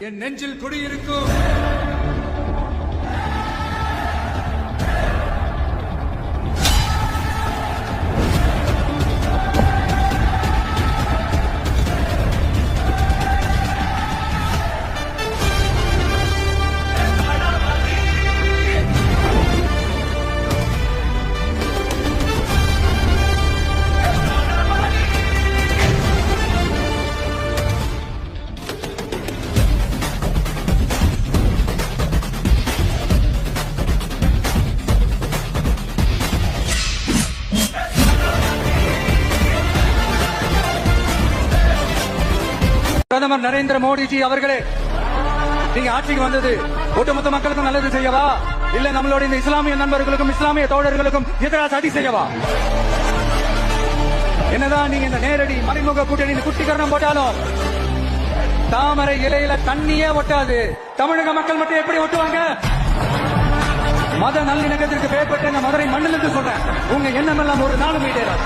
என் நெஞ்சில் குடியிருக்கும் பிரதமர் நரேந்திர மோடிஜி அவர்களே, நீங்க ஆட்சிக்கு வந்தது ஒட்டுமொத்த மக்களுக்கும் நல்லது செய்யவா, இல்ல நம்மளோட இந்த இஸ்லாமிய நண்பர்களுக்கும் இஸ்லாமிய தோழர்களுக்கும் எதிராக சதி செய்யவா? என்னதான் நீங்க இந்த நேரடி மறைமுக கூட்டணி குட்டிகரணம் போட்டாலும் தாமரை இலையில தண்ணியே ஒட்டாது. தமிழக மக்கள் மட்டும் எப்படி ஒட்டுவாங்க? மத நல்லிணக்கத்திற்கு பெயர் பெற்ற மதுரை மண்ணிலிருந்து சொல்றேன், உங்க எண்ணம் எல்லாம் ஒரு நாள் மீட்டேறாது.